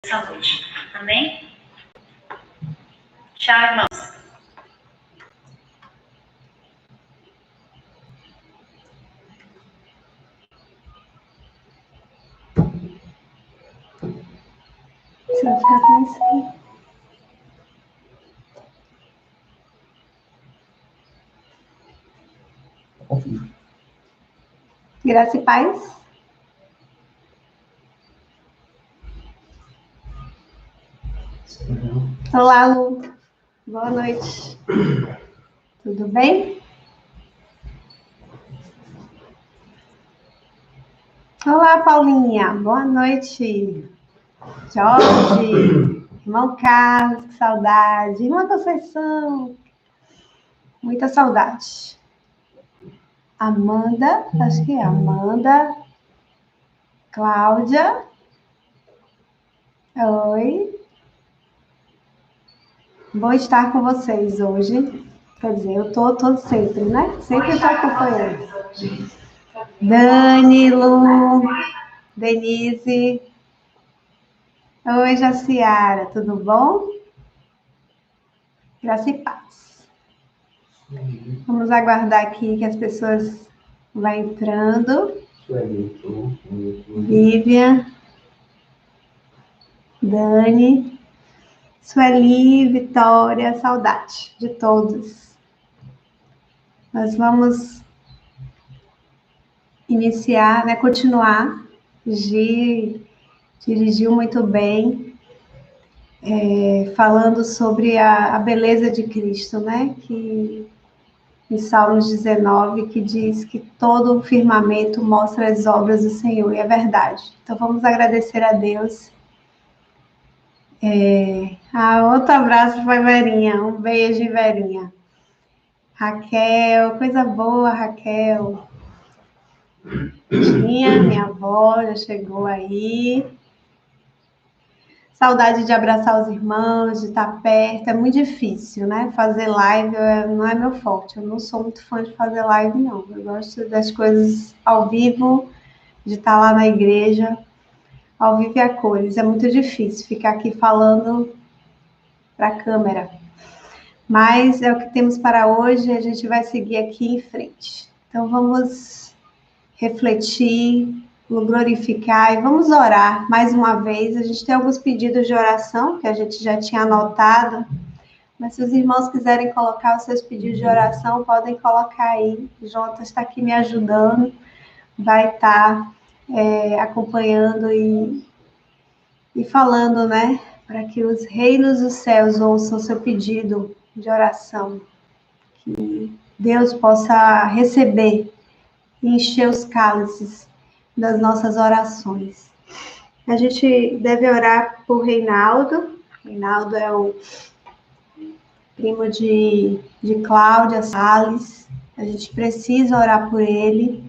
essa noite. Amém? Tchau, irmãos. Você vai ficar com isso aí. Graça e paz. Olá, Lu. Boa noite. Tudo bem? Olá, Paulinha. Boa noite. Jorge. Irmão Carlos, que saudade. Irmã Conceição. Muita saudade. Amanda, acho que é Amanda. Cláudia. Oi. Bom estar com vocês hoje. Quer dizer, eu tô sempre, né? Sempre estou acompanhando. Dani, Lu, Denise. Oi, Jaciara, tudo bom? Graça e paz. Vamos aguardar aqui que as pessoas vão entrando. Vivian, Dani, Sueli, Vitória, saudade de todos. Nós vamos iniciar, né, continuar. Gi dirigiu muito bem, falando sobre a beleza de Cristo, né? Que em Salmos 19, que diz que todo o firmamento mostra as obras do Senhor, e é verdade. Então vamos agradecer a Deus. Outro abraço para a Verinha, um beijo, Verinha. Raquel, coisa boa, Raquel. Minha avó já chegou aí. Saudade de abraçar os irmãos, de estar perto. É muito difícil, né? Fazer live não é meu forte. Eu não sou muito fã de fazer live, não. Eu gosto das coisas ao vivo, de estar lá na igreja, ao vivo e a cores. É muito difícil ficar aqui falando para a câmera. Mas é o que temos para hoje e a gente vai seguir aqui em frente. Então vamos refletir, glorificar e vamos orar mais uma vez. A gente tem alguns pedidos de oração que a gente já tinha anotado, mas se os irmãos quiserem colocar os seus pedidos de oração, podem colocar aí. O Jota está aqui me ajudando, vai estar acompanhando e falando, né, para que os reinos dos céus ouçam o seu pedido de oração, que Deus possa receber e encher os cálices das nossas orações. A gente deve orar por Reinaldo. Reinaldo é o primo de Cláudia Salles. A gente precisa orar por ele.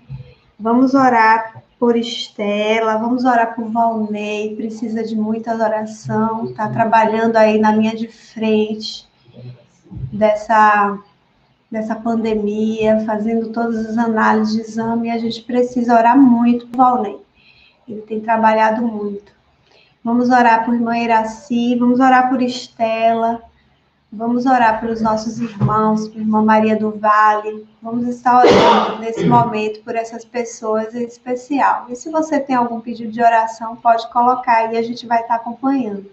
Vamos orar por Estela, vamos orar por Valnei, precisa de muita oração, está trabalhando aí na linha de frente dessa pandemia, fazendo todas as análises de exame, e a gente precisa orar muito por Valnei. Ele tem trabalhado muito. Vamos orar por irmã Iraci, vamos orar por Estela, vamos orar pelos nossos irmãos, por irmã Maria do Vale. Vamos estar orando nesse momento por essas pessoas em especial. E se você tem algum pedido de oração, pode colocar aí, a gente vai estar acompanhando.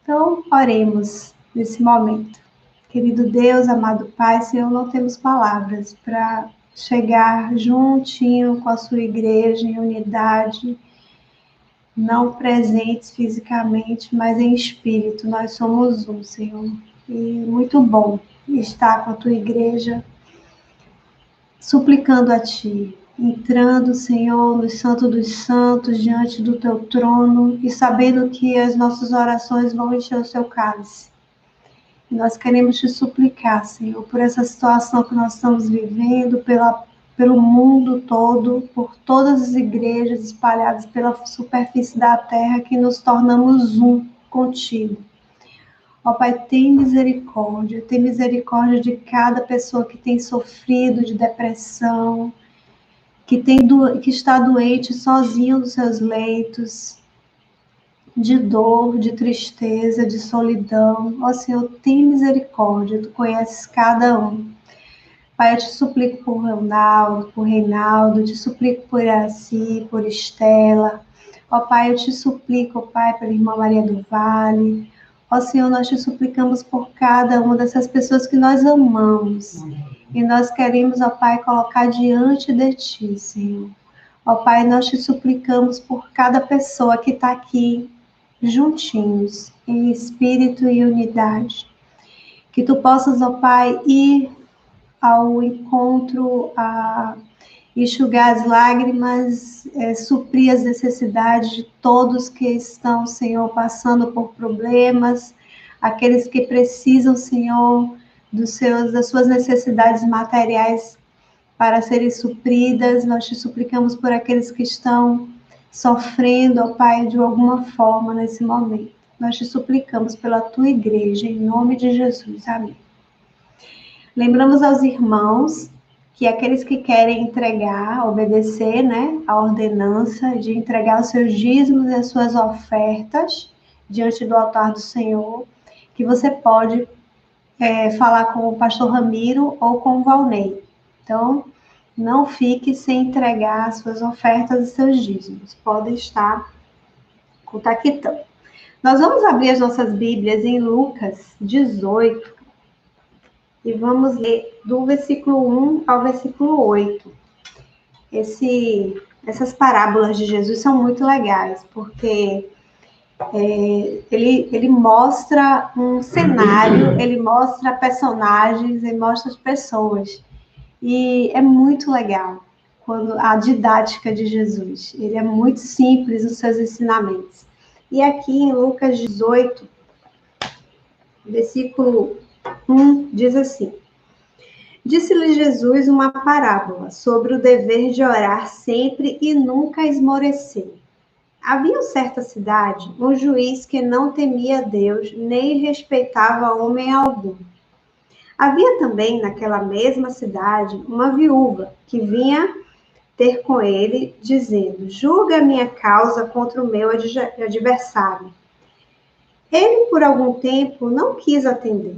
Então, oremos nesse momento. Querido Deus, amado Pai, Senhor, não temos palavras para chegar juntinho com a sua igreja em unidade, não presentes fisicamente, mas em espírito. Nós somos um, Senhor. E muito bom estar com a tua igreja, suplicando a Ti, entrando, Senhor, no Santo dos Santos, diante do Teu trono, e sabendo que as nossas orações vão encher o Seu cálice. E nós queremos Te suplicar, Senhor, por essa situação que nós estamos vivendo, pelo mundo todo, por todas as igrejas espalhadas pela superfície da terra, que nos tornamos um contigo. Ó Pai, tem misericórdia de cada pessoa que tem sofrido de depressão, que está doente sozinho nos seus leitos, de dor, de tristeza, de solidão. Ó Senhor, tem misericórdia, Tu conheces cada um. Pai, eu te suplico por Ronaldo, por Reinaldo, te suplico por Iraci, por Estela. Ó Pai, eu te suplico, ó Pai, pela irmã Maria do Vale. Ó Senhor, nós te suplicamos por cada uma dessas pessoas que nós amamos. E nós queremos, ó Pai, colocar diante de Ti, Senhor. Ó Pai, nós te suplicamos por cada pessoa que está aqui, juntinhos, em espírito e unidade. Que Tu possas, ó Pai, ir ao encontro, a enxugar as lágrimas, suprir as necessidades de todos que estão, Senhor, passando por problemas, aqueles que precisam, Senhor, das suas necessidades materiais para serem supridas. Nós te suplicamos por aqueles que estão sofrendo, ó Pai, de alguma forma nesse momento. Nós te suplicamos pela Tua igreja, em nome de Jesus. Amém. Lembramos aos irmãos que aqueles que querem entregar, obedecer, né, a ordenança de entregar os seus dízimos e as suas ofertas diante do altar do Senhor, que você pode falar com o pastor Ramiro ou com o Valnei. Então, não fique sem entregar as suas ofertas e seus dízimos. Podem estar com o taquitão. Nós vamos abrir as nossas Bíblias em Lucas 18, e vamos ler do versículo 1 ao versículo 8. Essas parábolas de Jesus são muito legais, porque ele mostra um cenário, ele mostra personagens, ele mostra as pessoas. E é muito legal quando a didática de Jesus. Ele é muito simples nos seus ensinamentos. E aqui em Lucas 18, versículo 1, diz assim: Disse-lhe Jesus uma parábola sobre o dever de orar sempre e nunca esmorecer. Havia certa cidade um juiz que não temia Deus nem respeitava homem algum. Havia também naquela mesma cidade uma viúva que vinha ter com ele, dizendo: julga a minha causa contra o meu adversário. Ele, por algum tempo, não quis atender,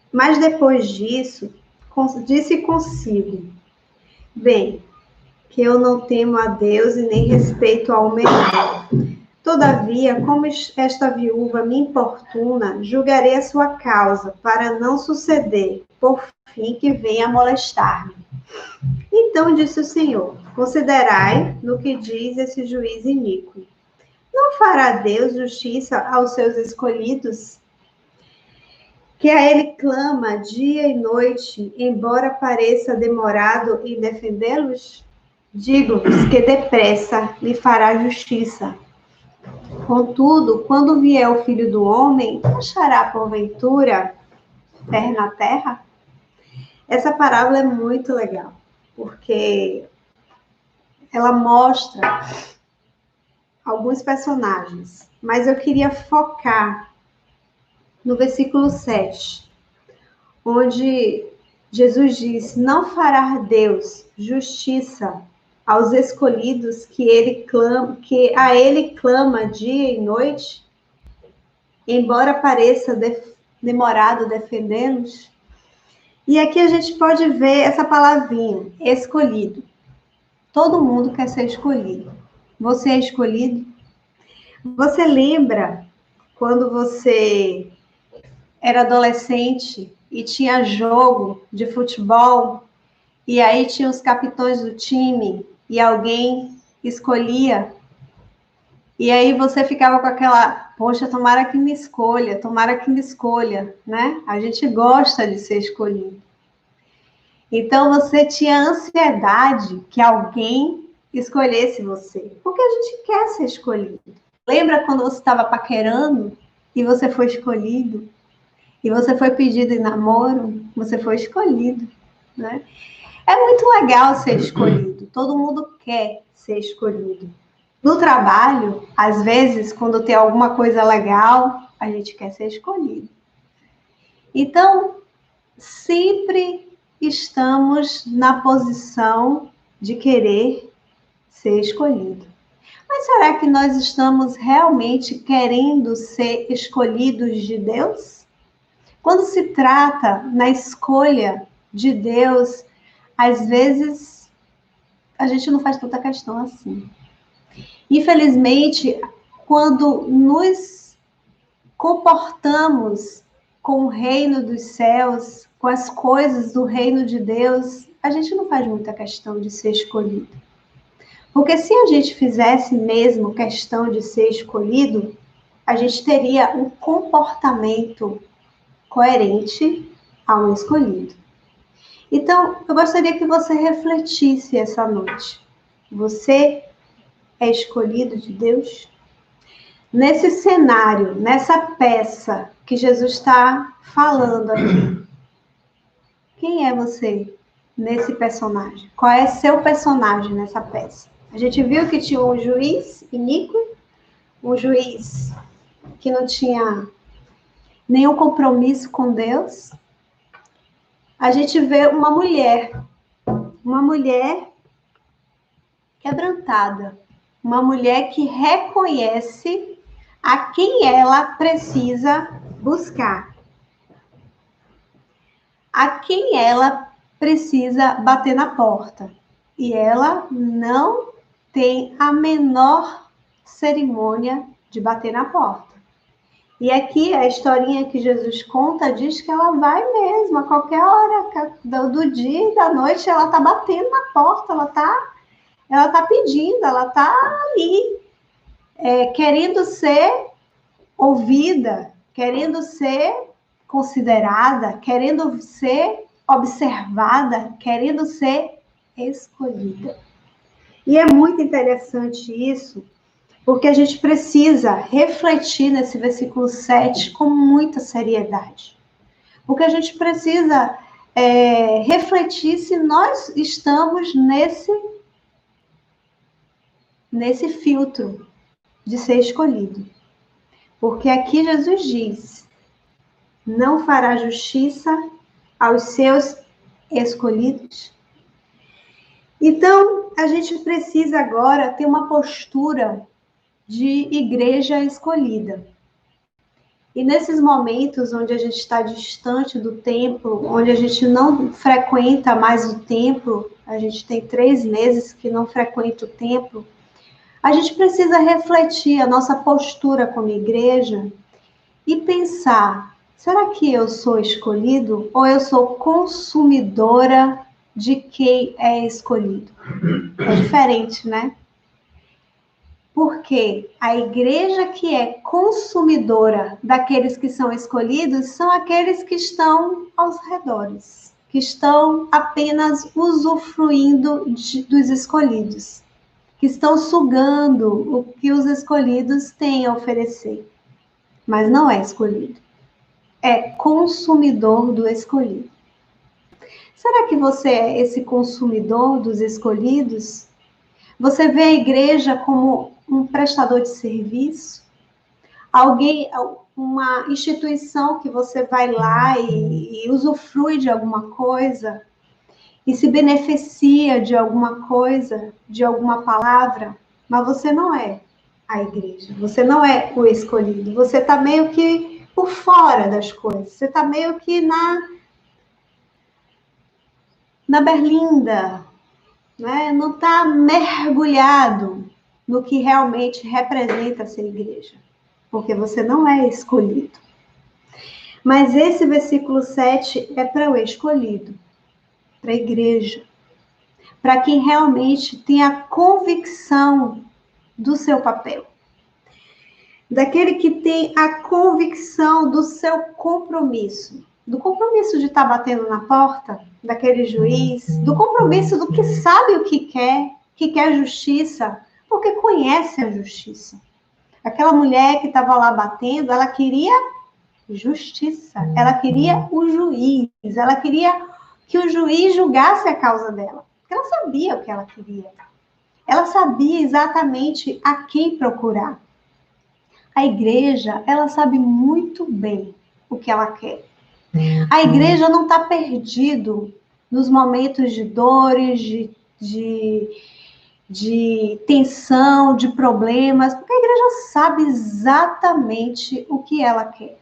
mas depois disso, disse consigo: bem, que eu não temo a Deus e nem respeito ao homem. Todavia, como esta viúva me importuna, julgarei a sua causa, para não suceder, por fim, que venha molestar-me. Então disse o Senhor: considerai no que diz esse juiz iníquo. Não fará Deus justiça aos seus escolhidos, que a ele clama dia e noite, embora pareça demorado em defendê-los? Digo-vos que depressa lhe fará justiça. Contudo, quando vier o Filho do Homem, achará porventura fé na terra? Essa parábola é muito legal, porque ela mostra alguns personagens, mas eu queria focar no versículo 7, onde Jesus diz: não fará Deus justiça aos escolhidos que a ele clama dia e noite, embora pareça demorado defendê-los. E aqui a gente pode ver essa palavrinha, escolhido. Todo mundo quer ser escolhido. Você é escolhido? Você lembra quando você era adolescente e tinha jogo de futebol, e aí tinha os capitães do time, e alguém escolhia, e aí você ficava com aquela, poxa, tomara que me escolha, né? A gente gosta de ser escolhido. Então você tinha ansiedade que alguém escolhesse você, porque a gente quer ser escolhido. Lembra quando você estava paquerando e você foi escolhido? E você foi pedido em namoro, você foi escolhido, né? É muito legal ser escolhido, todo mundo quer ser escolhido. No trabalho, às vezes, quando tem alguma coisa legal, a gente quer ser escolhido. Então, sempre estamos na posição de querer ser escolhido. Mas será que nós estamos realmente querendo ser escolhidos de Deus? Quando se trata na escolha de Deus, às vezes a gente não faz tanta questão assim. Infelizmente, quando nos comportamos com o reino dos céus, com as coisas do reino de Deus, a gente não faz muita questão de ser escolhido. Porque se a gente fizesse mesmo questão de ser escolhido, a gente teria um comportamento coerente ao escolhido. Então, eu gostaria que você refletisse essa noite. Você é escolhido de Deus? Nesse cenário, nessa peça que Jesus está falando aqui, quem é você nesse personagem? Qual é seu personagem nessa peça? A gente viu que tinha um juiz iníquo, um juiz que não tinha nenhum compromisso com Deus. A gente vê uma mulher quebrantada, uma mulher que reconhece a quem ela precisa buscar, a quem ela precisa bater na porta. E ela não tem a menor cerimônia de bater na porta. E aqui a historinha que Jesus conta diz que ela vai mesmo, a qualquer hora do dia e da noite, ela está batendo na porta, ela tá pedindo, ela está ali, querendo ser ouvida, querendo ser considerada, querendo ser observada, querendo ser escolhida. E é muito interessante isso, porque a gente precisa refletir nesse versículo 7 com muita seriedade. Porque a gente precisa refletir se nós estamos nesse filtro de ser escolhido. Porque aqui Jesus diz, não fará justiça aos seus escolhidos. Então, a gente precisa agora ter uma postura de igreja escolhida. E nesses momentos onde a gente está distante do templo, onde a gente não frequenta mais o templo, a gente tem 3 meses que não frequenta o templo, a gente precisa refletir a nossa postura como igreja e pensar, será que eu sou escolhido ou eu sou consumidora de quem é escolhido? É diferente, né? Porque a igreja que é consumidora daqueles que são escolhidos são aqueles que estão aos redores, que estão apenas usufruindo dos escolhidos, que estão sugando o que os escolhidos têm a oferecer, mas não é escolhido, é consumidor do escolhido. Será que você é esse consumidor dos escolhidos? Você vê a igreja como um prestador de serviço? Alguém, uma instituição que você vai lá e usufrui de alguma coisa e se beneficia de alguma coisa, de alguma palavra, mas você não é a igreja, você não é o escolhido, você está meio que por fora das coisas, você está meio que na berlinda, né? Não está mergulhado no que realmente representa ser igreja, porque você não é escolhido. Mas esse versículo 7 é para o escolhido, para a igreja, para quem realmente tem a convicção do seu papel, daquele que tem a convicção do seu compromisso, do compromisso de estar batendo na porta daquele juiz, do compromisso do que sabe o que quer justiça, porque conhece a justiça. Aquela mulher que estava lá batendo, ela queria justiça, ela queria o juiz, ela queria que o juiz julgasse a causa dela, porque ela sabia o que ela queria. Ela sabia exatamente a quem procurar. A igreja, ela sabe muito bem o que ela quer. A igreja não está perdido nos momentos de dores, de de tensão, de problemas, porque a igreja sabe exatamente o que ela quer,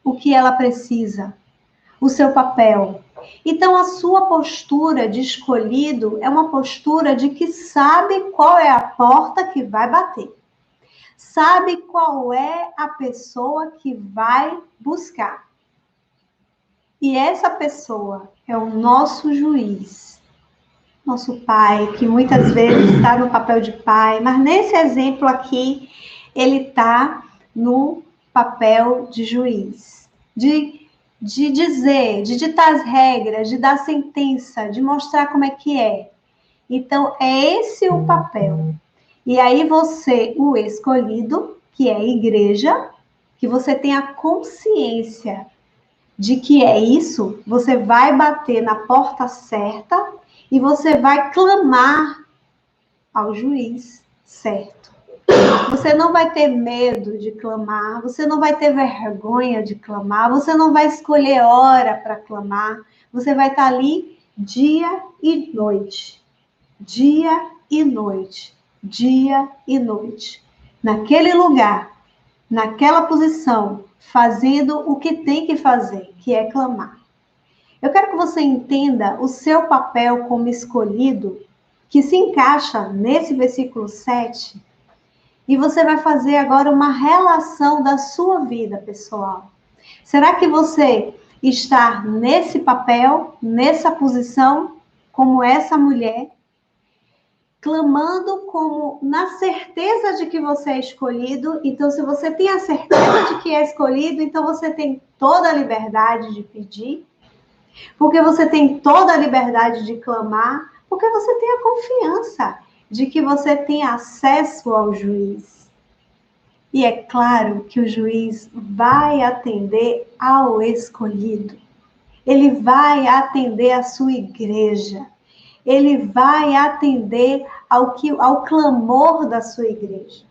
o que ela precisa, o seu papel. Então, a sua postura de escolhido é uma postura de que sabe qual é a porta que vai bater, sabe qual é a pessoa que vai buscar. E essa pessoa é o nosso juiz, nosso pai, que muitas vezes está no papel de pai, mas nesse exemplo aqui, ele está no papel de juiz, de dizer, de ditar as regras, de dar sentença, de mostrar como é que é. Então, é esse o papel. E aí você, o escolhido, que é a igreja, que você tem a consciência de que é isso, você vai bater na porta certa e você vai clamar ao juiz certo. Você não vai ter medo de clamar, você não vai ter vergonha de clamar, você não vai escolher hora para clamar, você vai estar ali dia e noite. Dia e noite. Dia e noite. Naquele lugar, naquela posição, fazendo o que tem que fazer, que é clamar. Eu quero que você entenda o seu papel como escolhido, que se encaixa nesse versículo 7, e você vai fazer agora uma relação da sua vida pessoal. Será que você está nesse papel, nessa posição, como essa mulher, clamando como na certeza de que você é escolhido? Então, se você tem a certeza de que é escolhido, então você tem toda a liberdade de pedir, porque você tem toda a liberdade de clamar, porque você tem a confiança de que você tem acesso ao juiz. E é claro que o juiz vai atender ao escolhido. Ele vai atender a sua igreja. Ele vai atender ao clamor da sua igreja.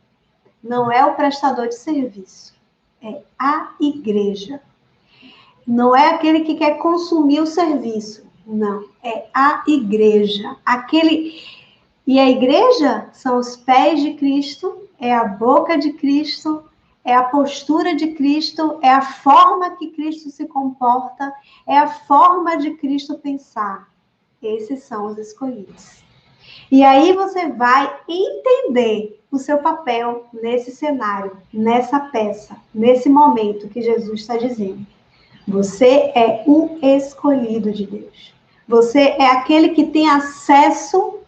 Não é o prestador de serviço, é a igreja. Não é aquele que quer consumir o serviço, não, é a igreja. E a igreja são os pés de Cristo, é a boca de Cristo, é a postura de Cristo, é a forma que Cristo se comporta, é a forma de Cristo pensar. Esses são os escolhidos. E aí você vai entender o seu papel nesse cenário, nessa peça, nesse momento que Jesus está dizendo. Você é o escolhido de Deus. Você é aquele que tem acesso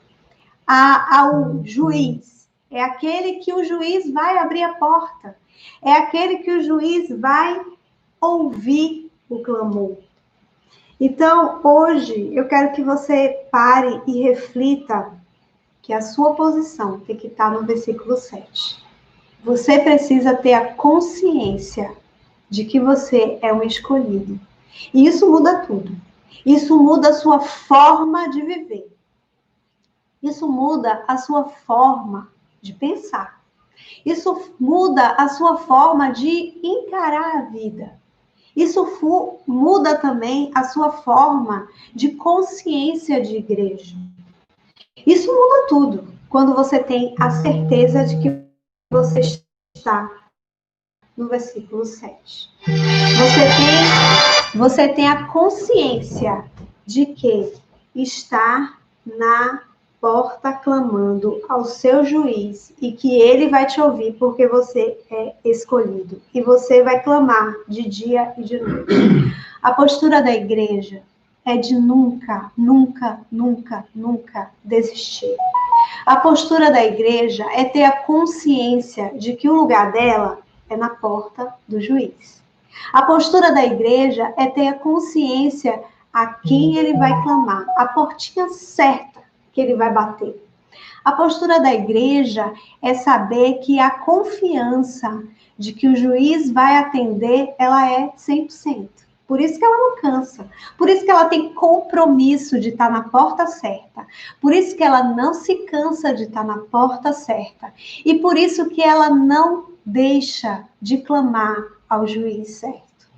ao juiz. É aquele que o juiz vai abrir a porta. É aquele que o juiz vai ouvir o clamor. Então, hoje, eu quero que você pare e reflita que a sua posição tem que estar no versículo 7. Você precisa ter a consciência de que você é um escolhido. E isso muda tudo. Isso muda a sua forma de viver. Isso muda a sua forma de pensar. Isso muda a sua forma de encarar a vida. Isso muda também a sua forma de consciência de igreja. Isso muda tudo quando você tem a certeza de que você está no versículo 7. Você tem a consciência de que está na porta clamando ao seu juiz e que ele vai te ouvir porque você é escolhido. E você vai clamar de dia e de noite. A postura da igreja é de nunca, nunca, nunca, nunca desistir. A postura da igreja é ter a consciência de que o lugar dela é na porta do juiz. A postura da igreja é ter a consciência a quem ele vai clamar, a portinha certa que ele vai bater. A postura da igreja é saber que a confiança de que o juiz vai atender, ela é 100%. Por isso que ela não cansa. Por isso que ela tem compromisso de estar na porta certa. Por isso que ela não se cansa de estar na porta certa. E por isso que ela não deixa de clamar ao juiz certo.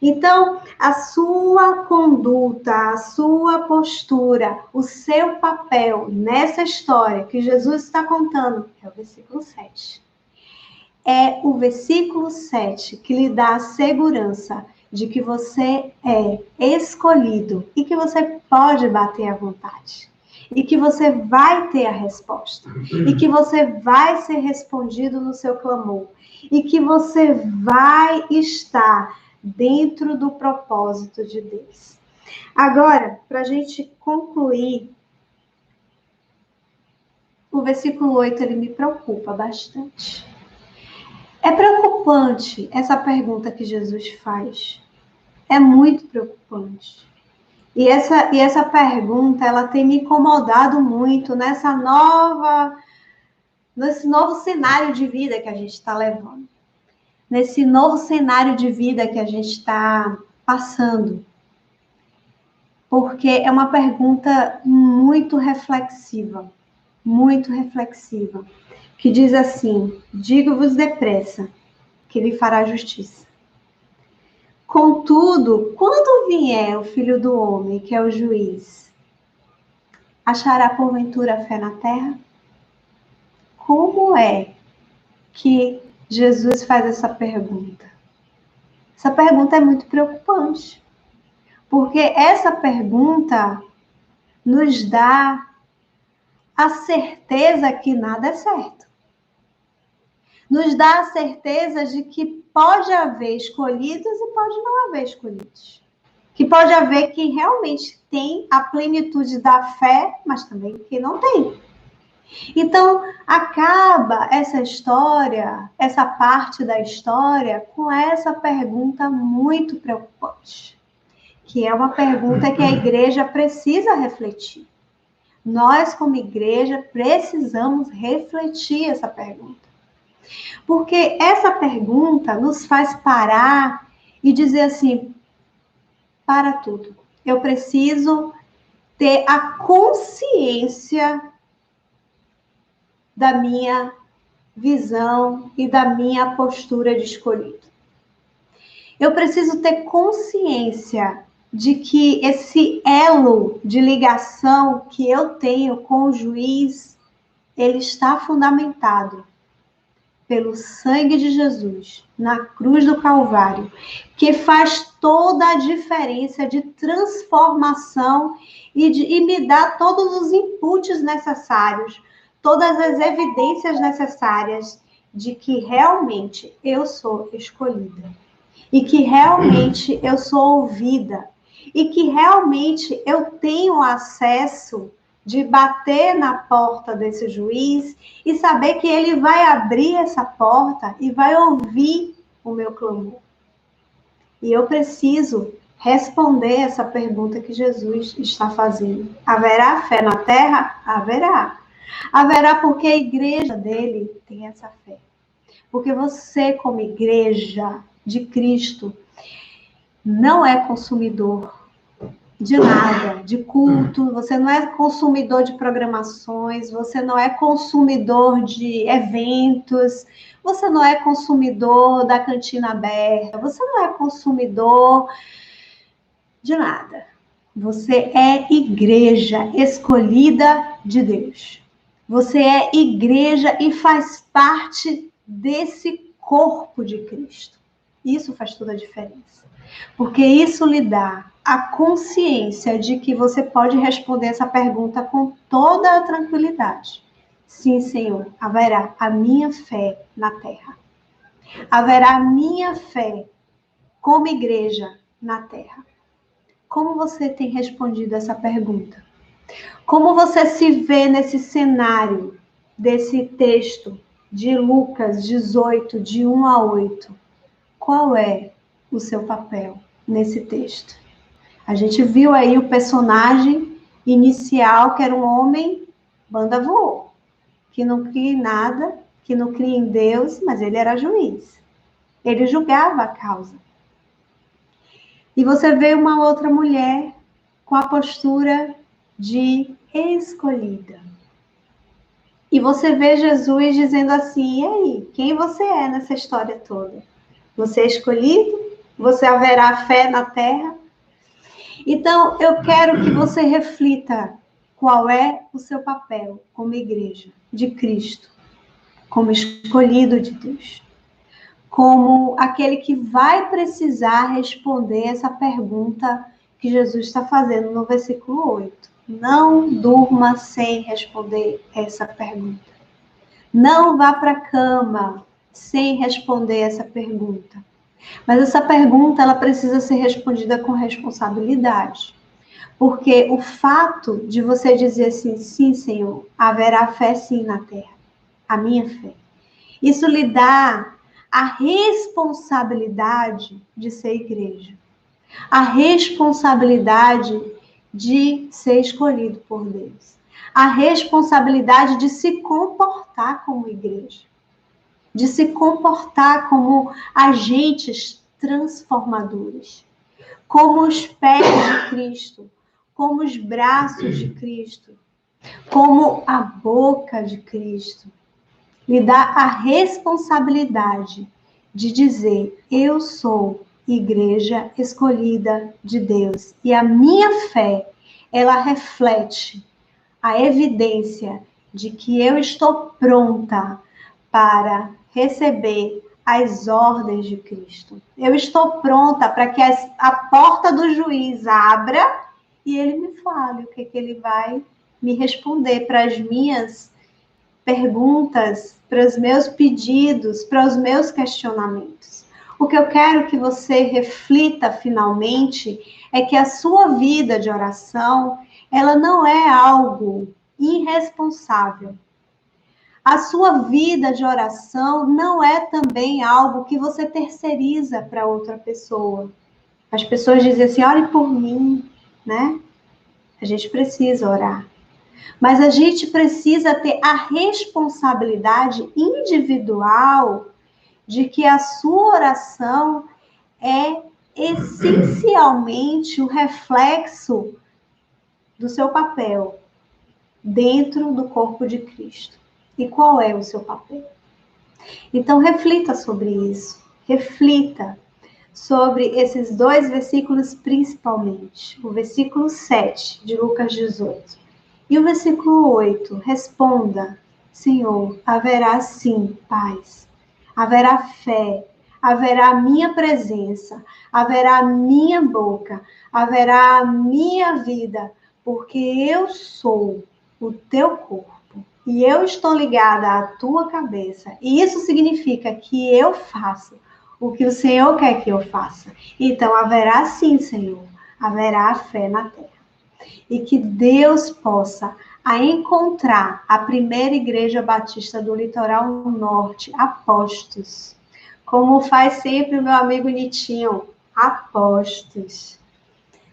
Então, a sua conduta, a sua postura, o seu papel nessa história que Jesus está contando é o versículo 7. É o versículo 7 que lhe dá a segurança de que você é escolhido e que você pode bater à vontade. E que você vai ter a resposta. E que você vai ser respondido no seu clamor. E que você vai estar dentro do propósito de Deus. Agora, para a gente concluir, o versículo 8 ele me preocupa bastante. É preocupante essa pergunta que Jesus faz. É muito preocupante. E essa pergunta, ela tem me incomodado muito nesse novo cenário de vida que a gente está levando. Nesse novo cenário de vida que a gente está passando. Porque é uma pergunta muito reflexiva. Muito reflexiva. Que diz assim: digo-vos depressa, que lhe fará justiça. Contudo, quando vier o Filho do Homem, que é o juiz, achará porventura fé na terra? Como é que Jesus faz essa pergunta? Essa pergunta é muito preocupante, porque essa pergunta nos dá a certeza que nada é certo. Nos dá a certeza de que pode haver escolhidos e pode não haver escolhidos. Que pode haver quem realmente tem a plenitude da fé, mas também quem não tem. Então, acaba essa história, essa parte da história, com essa pergunta muito preocupante, que é uma pergunta que a igreja precisa refletir. Nós, como igreja, precisamos refletir essa pergunta. Porque essa pergunta nos faz parar e dizer assim: para tudo. Eu preciso ter a consciência da minha visão e da minha postura de escolhido. Eu preciso ter consciência de que esse elo de ligação que eu tenho com o juiz, ele está fundamentado pelo sangue de Jesus na cruz do Calvário, que faz toda a diferença de transformação e me dá todos os inputs necessários, todas as evidências necessárias de que realmente eu sou escolhida e que realmente eu sou ouvida e que realmente eu tenho acesso de bater na porta desse juiz e saber que ele vai abrir essa porta e vai ouvir o meu clamor. E eu preciso responder essa pergunta que Jesus está fazendo. Haverá fé na terra? Haverá. Haverá porque a igreja dele tem essa fé. Porque você, como igreja de Cristo, não é consumidor de nada, de culto, você não é consumidor de programações, você não é consumidor de eventos, você não é consumidor da cantina aberta, você não é consumidor de nada. Você é igreja escolhida de Deus. Você é igreja e faz parte desse corpo de Cristo. Isso faz toda a diferença. Porque isso lhe dá a consciência de que você pode responder essa pergunta com toda a tranquilidade. Sim, Senhor, haverá a minha fé na terra. Haverá a minha fé como igreja na terra. Como você tem respondido essa pergunta? Como você se vê nesse cenário desse texto de Lucas 18, de 1 a 8? Qual é o seu papel nesse texto? A gente viu aí o personagem inicial, que era um homem banda voou, que não cria em nada, que não cria em Deus, mas ele era juiz. Ele julgava a causa. E você vê uma outra mulher com a postura de escolhida. E você vê Jesus dizendo assim: e aí, quem você é nessa história toda? Você é escolhido você haverá fé na terra. Então, eu quero que você reflita qual é o seu papel como igreja de Cristo, como escolhido de Deus, como aquele que vai precisar responder essa pergunta que Jesus está fazendo no versículo 8. Não durma sem responder essa pergunta. Não vá para a cama sem responder essa pergunta. Mas essa pergunta, ela precisa ser respondida com responsabilidade. Porque o fato de você dizer assim, sim, Senhor, haverá fé sim na terra, a minha fé. Isso lhe dá a responsabilidade de ser igreja. A responsabilidade de ser escolhido por Deus. A responsabilidade de se comportar como igreja. De se comportar como agentes transformadores. Como os pés de Cristo. Como os braços de Cristo. Como a boca de Cristo. Lhe dá a responsabilidade de dizer: eu sou igreja escolhida de Deus. E a minha fé, ela reflete a evidência de que eu estou pronta para receber as ordens de Cristo. Eu estou pronta para que a porta do juiz abra e ele me fale o que ele vai me responder para as minhas perguntas, para os meus pedidos, para os meus questionamentos. O que eu quero que você reflita finalmente é que a sua vida de oração, ela não é algo irresponsável. A sua vida de oração não é também algo que você terceiriza para outra pessoa. As pessoas dizem assim, ore por mim, né? A gente precisa orar. Mas a gente precisa ter a responsabilidade individual de que a sua oração é essencialmente o reflexo do seu papel dentro do corpo de Cristo. E qual é o seu papel? Então, reflita sobre isso. Reflita sobre esses dois versículos principalmente. O versículo 7 de Lucas 18. E o versículo 8, responda, Senhor, haverá sim paz, haverá fé, haverá minha presença, haverá minha boca, haverá a minha vida, porque eu sou o teu corpo e eu estou ligada à tua cabeça. E isso significa que eu faço o que o Senhor quer que eu faça. Então haverá sim, Senhor, haverá fé na terra. E que Deus possa encontrar a primeira igreja batista do litoral norte, apostos, como faz sempre o meu amigo Nitinho, apostos,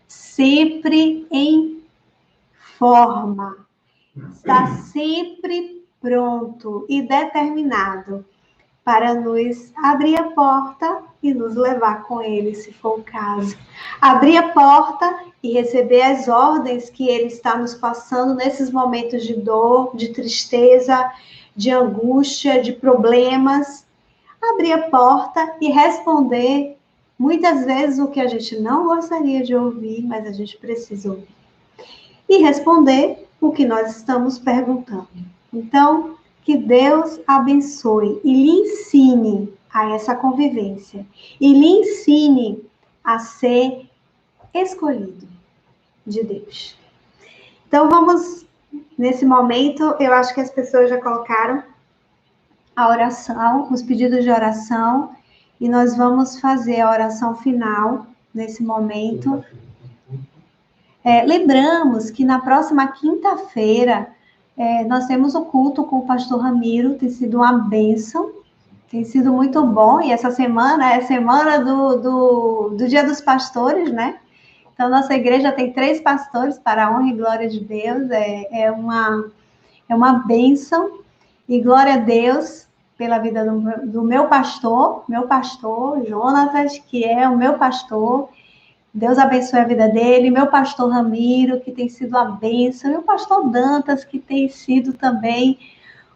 sempre em forma, está sempre pronto e determinado para nos abrir a porta e nos levar com ele, se for o caso. Abrir a porta e receber as ordens que ele está nos passando nesses momentos de dor, de tristeza, de angústia, de problemas. Abrir a porta e responder, muitas vezes, o que a gente não gostaria de ouvir, mas a gente precisa ouvir. E responder o que nós estamos perguntando. Então, que Deus abençoe e lhe ensine a essa convivência. E lhe ensine a ser escolhido de Deus. Então, vamos, nesse momento, eu acho que as pessoas já colocaram a oração, os pedidos de oração, e nós vamos fazer a oração final nesse momento. Lembramos que na próxima quinta-feira, nós temos o culto com o pastor Ramiro, tem sido uma bênção, tem sido muito bom, e essa semana é a semana do Dia dos Pastores, né? Então, nossa igreja tem 3 pastores, para a honra e glória de Deus, é uma bênção, e glória a Deus pela vida do meu pastor, Jonatas, que é o meu pastor. Deus abençoe a vida dele, meu pastor Ramiro, que tem sido a bênção, e o pastor Dantas, que tem sido também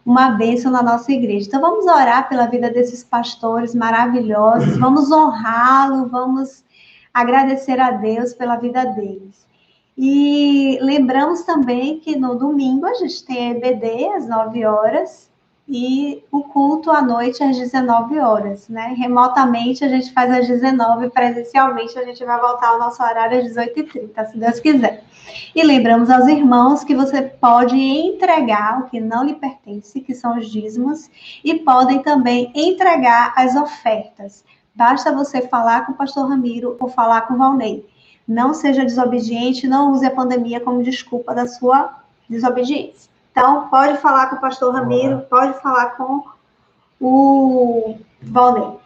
uma bênção na nossa igreja. Então, vamos orar pela vida desses pastores maravilhosos, vamos honrá-lo, vamos agradecer a Deus pela vida deles. E lembramos também que no domingo a gente tem a EBD às 9 horas e o culto à noite às 19 horas, né? Remotamente a gente faz às 19, presencialmente a gente vai voltar ao nosso horário às 18h30, se Deus quiser. E lembramos aos irmãos que você pode entregar o que não lhe pertence, que são os dízimos, e podem também entregar as ofertas. Basta você falar com o pastor Ramiro ou falar com o Valnei. Não seja desobediente, não use a pandemia como desculpa da sua desobediência. Então, pode falar com o pastor Ramiro, pode falar com o Valnei.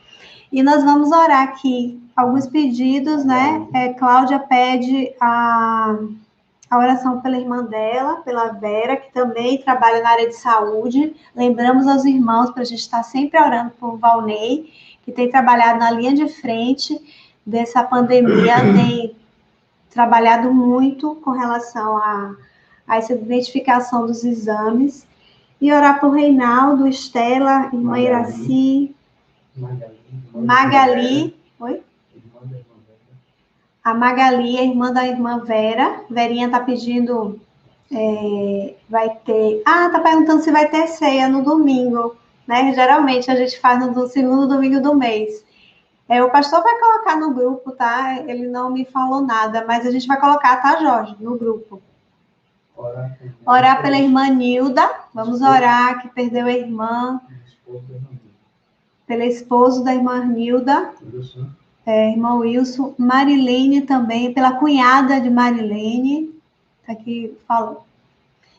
E nós vamos orar aqui alguns pedidos, né? Cláudia pede a oração pela irmã dela, pela Vera, que também trabalha na área de saúde. Lembramos aos irmãos para a gente estar sempre orando por Valnei, que tem trabalhado na linha de frente dessa pandemia, tem trabalhado muito com relação a essa identificação dos exames. E orar por Reinaldo, Estela, irmã Iraci, Magali. Oi? A Magali, a irmã da irmã Vera. Verinha está pedindo, vai ter... tá perguntando se vai ter ceia no domingo, né? Geralmente a gente faz no segundo domingo do mês. O pastor vai colocar no grupo, tá? Ele não me falou nada, mas a gente vai colocar, tá, Jorge? No grupo. Orar pela irmã Nilda. Vamos orar, que perdeu a irmã. Pelo esposo da irmã Nilda. Irmão Wilson. Marilene também, pela cunhada de Marilene. Tá aqui, falou.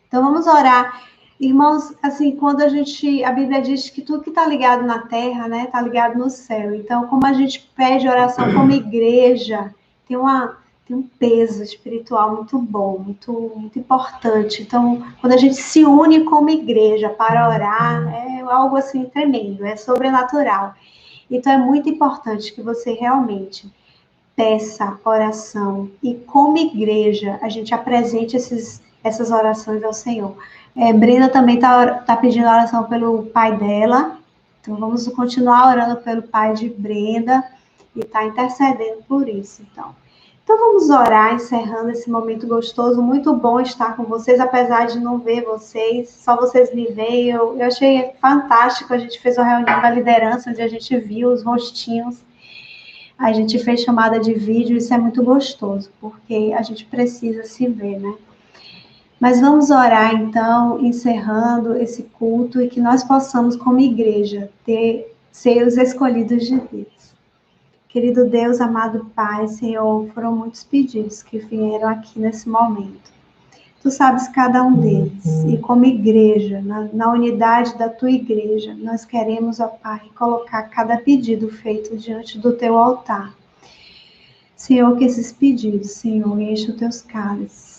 Então, vamos orar. Irmãos, assim, quando a Bíblia diz que tudo que está ligado na terra, né, está ligado no céu. Então, como a gente pede oração como igreja, tem um peso espiritual muito bom, muito importante. Então, quando a gente se une como igreja para orar, é algo assim tremendo, é sobrenatural. Então, é muito importante que você realmente peça oração e como igreja a gente apresente essas orações ao Senhor. Brenda também tá pedindo oração pelo pai dela, então vamos continuar orando pelo pai de Brenda e tá intercedendo por isso, então vamos orar, encerrando esse momento gostoso, muito bom estar com vocês, apesar de não ver vocês, só vocês me veem, eu achei fantástico, a gente fez uma reunião da liderança, onde a gente viu os rostinhos, a gente fez chamada de vídeo, isso é muito gostoso, porque a gente precisa se ver, né? Mas vamos orar, então, encerrando esse culto, e que nós possamos, como igreja, ser os escolhidos de Deus. Querido Deus, amado Pai, Senhor, foram muitos pedidos que vieram aqui nesse momento. Tu sabes cada um deles. E como igreja, na unidade da tua igreja, nós queremos, ó Pai, colocar cada pedido feito diante do teu altar. Senhor, que esses pedidos, Senhor, enchem os teus cálices.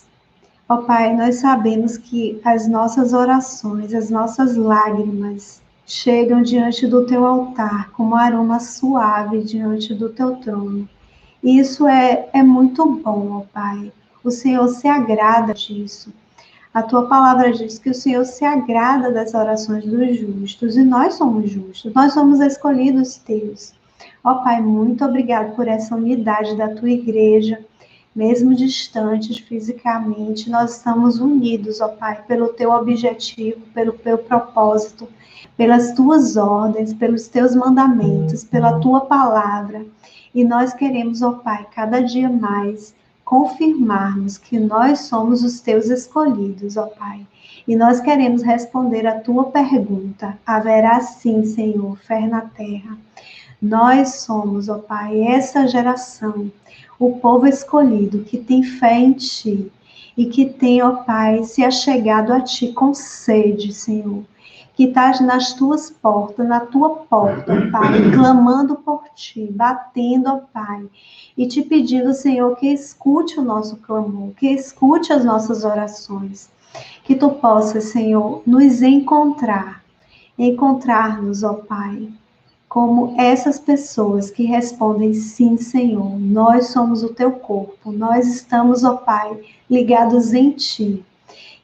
Ó Pai, nós sabemos que as nossas orações, as nossas lágrimas chegam diante do teu altar como aroma suave diante do teu trono. E isso é muito bom, ó Pai. O Senhor se agrada disso. A tua palavra diz que o Senhor se agrada das orações dos justos, e nós somos justos, nós somos escolhidos teus. Ó Pai, muito obrigado por essa unidade da tua igreja. Mesmo distantes fisicamente, nós estamos unidos, ó Pai, pelo teu objetivo, pelo teu propósito, pelas tuas ordens, pelos teus mandamentos, pela tua palavra. E nós queremos, ó Pai, cada dia mais confirmarmos que nós somos os teus escolhidos, ó Pai. E nós queremos responder a tua pergunta: haverá sim, Senhor, fé na terra? Nós somos, ó Pai, essa geração, o povo escolhido que tem fé em Ti e que tem, ó Pai, se achegado a Ti com sede, Senhor, que estás nas Tuas portas, na Tua porta, ó Pai, clamando por Ti, batendo, ó Pai, e Te pedindo, Senhor, que escute o nosso clamor, que escute as nossas orações, que Tu possas, Senhor, nos encontrar-nos, ó Pai, como essas pessoas que respondem sim, Senhor, nós somos o teu corpo, nós estamos, ó Pai, ligados em Ti.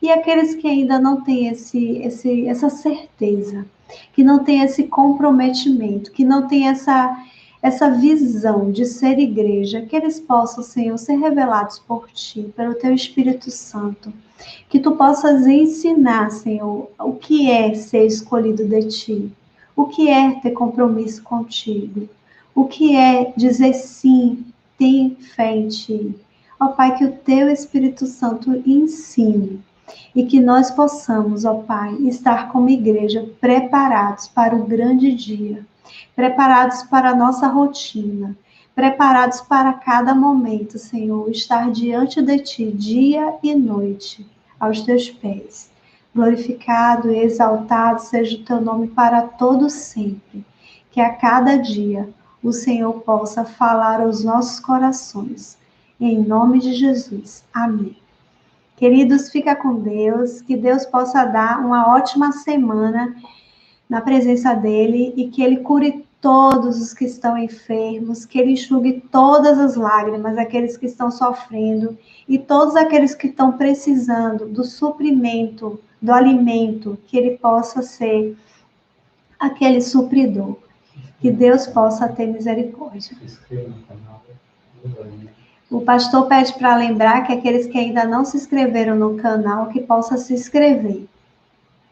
E aqueles que ainda não têm essa certeza, que não têm esse comprometimento, que não têm essa visão de ser igreja, que eles possam, Senhor, ser revelados por Ti, pelo Teu Espírito Santo. Que Tu possas ensinar, Senhor, o que é ser escolhido de Ti, o que é ter compromisso contigo, o que é dizer sim, tem fé em Ti. Ó Pai, que o Teu Espírito Santo ensine e que nós possamos, ó Pai, estar como igreja preparados para o grande dia, preparados para a nossa rotina, preparados para cada momento, Senhor, estar diante de Ti dia e noite, aos Teus pés. Glorificado e exaltado seja o Teu nome para todo sempre. Que a cada dia o Senhor possa falar aos nossos corações. Em nome de Jesus. Amém. Queridos, fica com Deus, que Deus possa dar uma ótima semana na presença dEle e que Ele cure todos os que estão enfermos, que Ele enxugue todas as lágrimas, aqueles que estão sofrendo e todos aqueles que estão precisando do suprimento, do alimento, que Ele possa ser aquele supridor. Que Deus possa ter misericórdia. O pastor pede para lembrar que aqueles que ainda não se inscreveram no canal, que possam se inscrever.